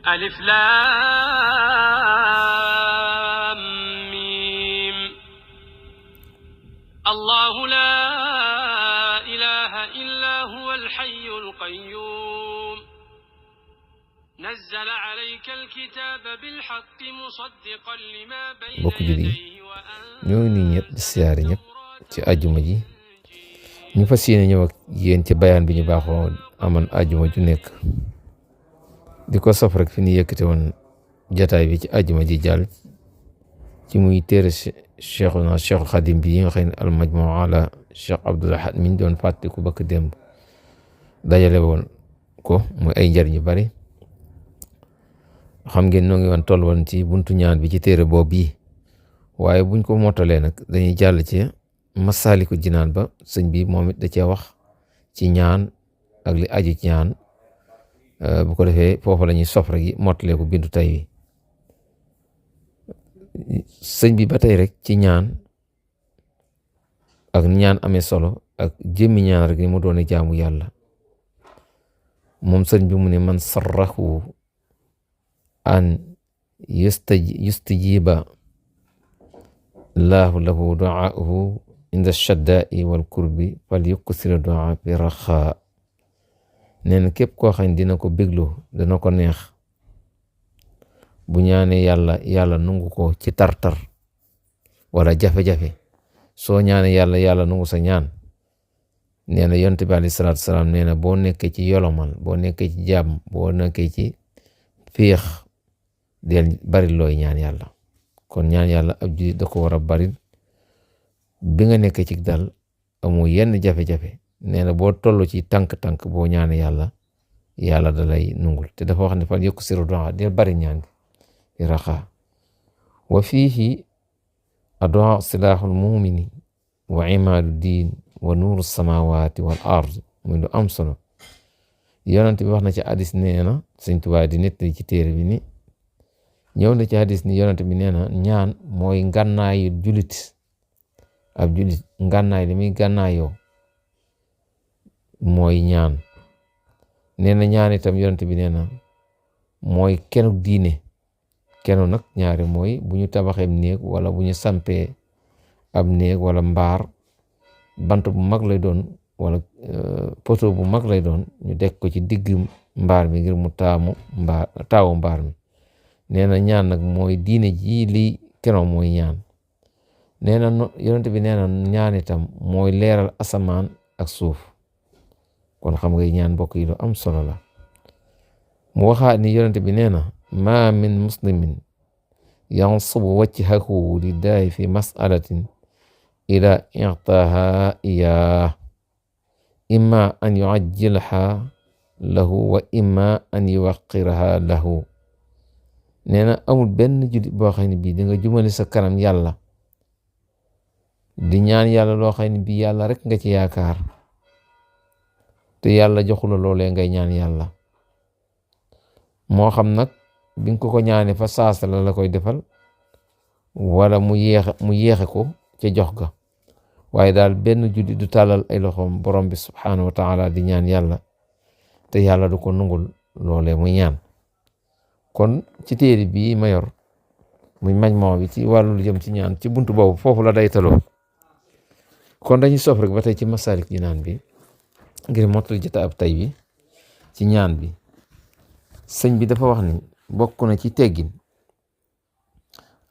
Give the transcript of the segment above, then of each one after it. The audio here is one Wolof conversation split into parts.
ألف لام ميم الله لا إله إلا هو الحي القيوم نزل عليك الكتاب بالحق مصدقا لما بين يديه ñoo ngi ñëpp di siyaare ñëpp ci àjjuma ji ñu fas yéene ñëw ak yéen ci bayaan bi ñu baaxoo aman àjjuma ju nekk di ko sof rek fi ñu yëkkate woon jataay bi ci àjjuma ji jàll ci muy téere Cheikhuna Cheikhul Khadim bi yi nga xam ne al majmuu ala Cheikh Abdoul Ahad mi ñu doon fàttiku bëkk démb dajale woon ko muy ay njariñ yu bari xam ngeen noo ngi woon toll woon ci buntu ñaan bi ci téere boobu yi waaye buñ ko mottalee nag dañuy jàll ci Masaalikul Jinaan ba sëñ bi moom it da cee wax ci ñaan ak li aju ci ñaan bu ko defee foofu la ñuy sof rek yi mottalee ko bindu tey wi sëñ bi ba tey rek ci ñaan ak ñaan amee solo ak jëmmi ñaan rek ni mu doone jaamu yàlla moom sëñ bi mu ne man sarrahu an yustajiba laahu lahu duaahu inda shaddaa'i wal kurbi fal yuksira duaa bi raxaa nee na képp koo xam ne dina ko béglu dana ko neex bu ñaanee yàlla nungu ko ci tartar wala jafe-jafe soo ñaanee yàlla nungu sa ñaan nee na yonent bi alayhi salaatu salaam nee na boo nekkee ci yolomal boo nekkee ci jàmm boo nekkee ci féex del bari looy ñaan yàlla kon ñaan yàlla ab jullit da ko war a bari bi nga nekkee ci dal amoo yenn jafe-jafe nee na boo toll ci tànk-tànk boo ñaane yàlla da lay nungul te dafa wax ne fan yokk siru du'a del bari ñaan gi raxaa wa fiihi addu'a silaaxul mumini wa imaadu diin wa nuuru samawati wal ard muy lu am solo yonent bi wax na ci hadis nee na Sëñ Tuubaa di nettali ci téere bi ni ñëw na ci hadis ni yonent bi nee na ñaan mooy ngànnaayu julit ab julit ngànnaay li muy ngànnaayoo mooy ñaan nee na ñaan itam yonent bi nee na mooy kenu diine kenu nag ñaari mooy bu ñu tabaxee néeg wala bu ñu sampee ab néeg wala mbaar bant bu mag lay doon wala poto bu mag lay doon ñu dekk ko ci digg mbaar mi ngir mu taawu mbaar mi nee na ñaan nag mooy diine ji li keno mooy ñaan nee na yonent bi nee na ñaan itam mooy leeral asamaan ak suuf kon xam nga ñaan mbokk yi lu am solo la mu waxaat ni yonent bi nee na ma min muslimin yansubu wajhahu lillahi fi mas'alatin ila i'taha iyaa imma an yu'ajjilha lahu wa imma an yuwaqqiraha lahu nee na amul benn jullit boo xam ne bii di nga jumale sa kanam yàlla di ñaan yàlla loo xam ne bii yàlla rek nga ci yaakaar te yàlla joxula loolee ngay ñaan yàlla moo xam nag bi nga ko ñaane fa saasa la koy defal wala mu yéexe ko ca jox ga waaye daal benn jullit du tàllal ay loxoom borom bi subhaanahu wa taala di ñaan yàlla te yàlla du ko nungul loolee muy ñaan kon ci téere bii ma yor muy majmoo bi ci wàllu jëm ci ñaan ci buntu boobu foofu la day taloo kon dañuy sof rek ba tey ci Masaalikul Jinaan bi ngir mottali jotaay ab tay bi ci ñaan bi sëñ bi dafa wax ni bokk na ci teggin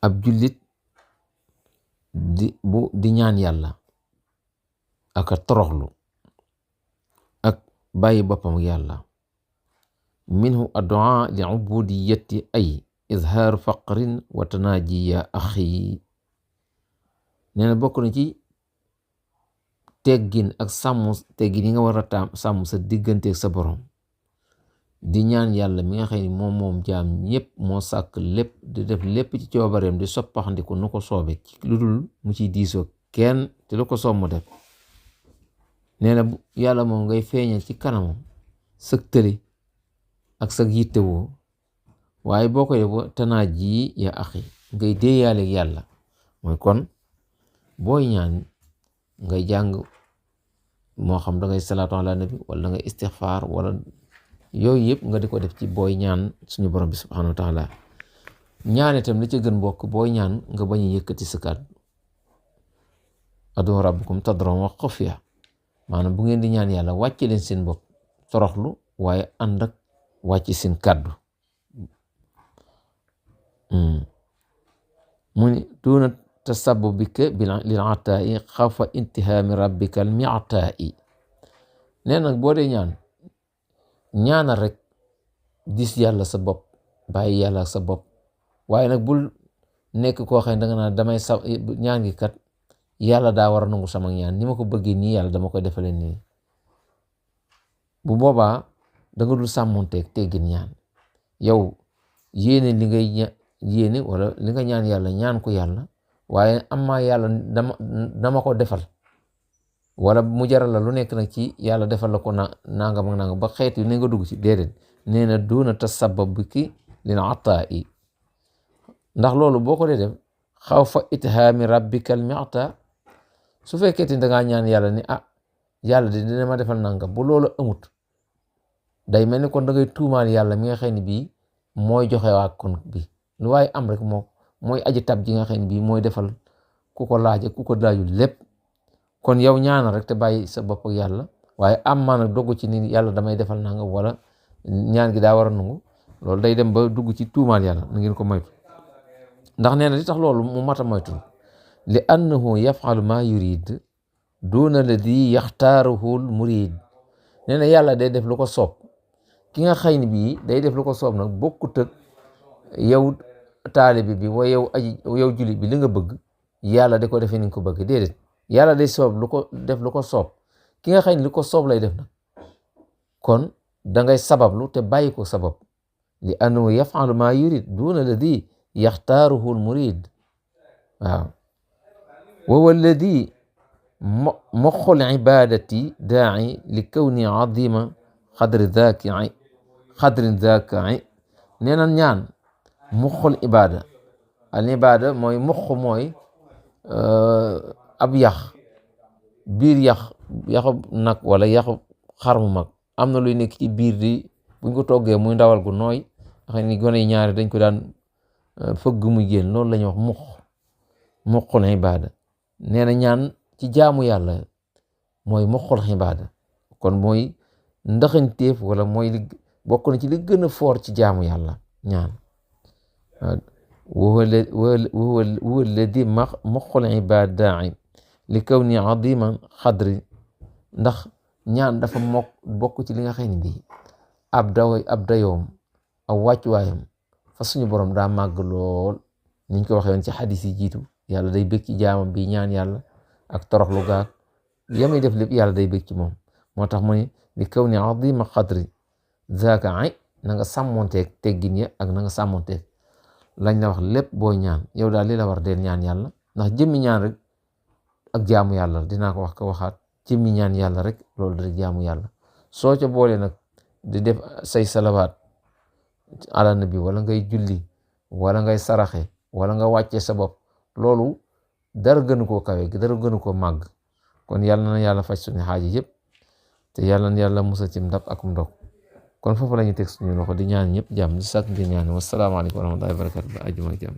ab jullit di ñaan yàlla ak a toroxlu ak bàyyi boppam yàlla minhu addu'a li ubudiyati ay izhaaru faqrin wa tanaaji ya axi nee na bokk na ci teggin ak teggin yi nga war a sàmm sa digganteeg sa borom di ñaan yàlla mi nga xam ne moom jaam ñëpp moo sàkk lépp di def lépp ci coobareem di soppaxandiku nu ko soobe ci lu dul mu ciy diisoo kenn te lu ko soob mu def nee na yàlla moom ngay feeñal ci kanamam sëg tëli ak sag yittewoo waaye boo ko def tanaaj yi ya axi ngay déeyaaleeg yàlla mooy kon booy ñaan ngay jàng moo xam da ngay salaatu ala nabi wala da ngay istixfaar wala yooyu yëpp nga di ko def ci booy ñaan suñu borom bi subhanahu wa taala. ñaan itam li ca gën mbokk booy ñaan nga bañ a yëkkati sa kàddu. adu rabbukum tadran wa xufya, maanaam bu ngeen di ñaan yàlla wàcce leen seen bopp toroxlu waaye ànd ak wàcc seen kàddu. mu ni duuna tasabbubika lil ataa'i xawfa intihaami rabbika al mi'taa'i. nee nag boo dee ñaanal rek gis yàlla sa bopp, bàyyi yàlla sa bopp, waaye nag bul nekk koo xam ne danga naan damay ñaan gi kat yàlla daa war a nangu sama ñaan ni ma ko bëggee nii yàlla dama koy defalee nii. bu boobaa danga dul sàmmonteeg teggin ñaan. yow yéene li ngay yéene wala li nga ñaan yàlla ñaan ko yàlla, waaye amaa yàlla dama ko defal, wala mu jaral la lu nekk nag ci yàlla defal la ko nangam ak nangam ba xeet yu ne nga dugg ci déedéet. nee na duuna tasabbuki lil ataa'i, ndax loolu boo ko dee def xawfa ithaami rabbikal mi'ta. su fekkee te dangaa ñaan yàlla ni yàlla de dina ma defal nangam, bu loolu amut day mel ni kon da ngay tuumaal yàlla mi nga xam ne bii mooy joxe waa kon bi lu waaye am rek mooy aji tab ji nga xam ne bii mooy defal ku ko laaj ku ko laajul lépp. kon yow ñaanal rek te bàyyi sa bopp ak yàlla, waaye am maa nag dogg ci ni yàlla damay defal nangam wala ñaan gi daa war a nangu, loolu day dem ba dugg ci tuumaal yàlla. na ngeen ko moytu, ndax nee na li tax loolu mu mat a moytu li annahu yaf'alu ma yurid duna alladi yaxtaaruhu al murid. nee na yàlla day def lu ko soob, ki nga xëy ni bii day def lu ko soob nag bokkut ak yow taalibi bi wa yow julli bi li nga bëgg yàlla da ko defee ni nga ko bëgg. déedéet, yàlla day soob lu ko soob, ki nga xëy ni lu ko soob lay def nag. kon da ngay sabablu te bàyyi ko sabab. li annahu yaf'alu ma yurid duna alladi yaxtaaruhu al murid. waaw wa huwa alladi muxul ibadati daa'i li kawni azima xadrin zaaki. nee na ñaan muxul ibada. al ibada mooy mooy ab yax, biir yaxu nag wala yaxu xar mu mag am na luy nekk ci biir di buñ ko toggee muy ndawal gu nooy xam ni gone yi ñaari dañ ko daan fëgg muy génn, loolu la ñuy wax muxul ibada. nee na ñaan ci jaamu yàlla mooy muxul ibada, kon mooy ndaxanteef wala mooy bokk na ci li gën a foor ci jaamu yàlla ñaan. wa huwa alladi muxul ibada daa'i li kawni aziman xadri. ndax ñaan dafa bokk ci li nga xam ne bii ab dayoom aw wàccuwaayam fa suñu borom daa màgg lool. niñ ko waxee woon ci xadis yi jiitu, yàlla day bëgg ci jaamam bi ñaan yàlla ak toroxlu gaag yamay def lépp yàlla day bëgg ci moom. moo tax mu ne li kawni azima xadri zaaka ay na nga sàmmonteeg teggin ya ak na nga sàmmonteeg lañ la wax lépp booy ñaan. yow daal li la war deel ñaan yàlla, ndax jëmmi ñaan rek ak jaamu yàlla dinaa ko wax ko waxaat. jëmmi ñaan yàlla rek loolu da jaamu yàlla. soo ca boole nag di def say salawaat ala nabi wala ngay julli wala ngay saraxe wala nga wàcce sa bopp, loolu dara gënu koo kawe, dara gënu koo màgg. kon yàlla na yàlla faj suñu xaaji yëpp te yàlla na yàlla musal ci ndab ak ndog. kon foofu la ñu teg suñu loxo di ñaan ñëpp jàmm di sàkk ngeen ñaan. wasalaamaaleykum wa rahmatullahi wa barakatu ba àjjuma ak jàmm.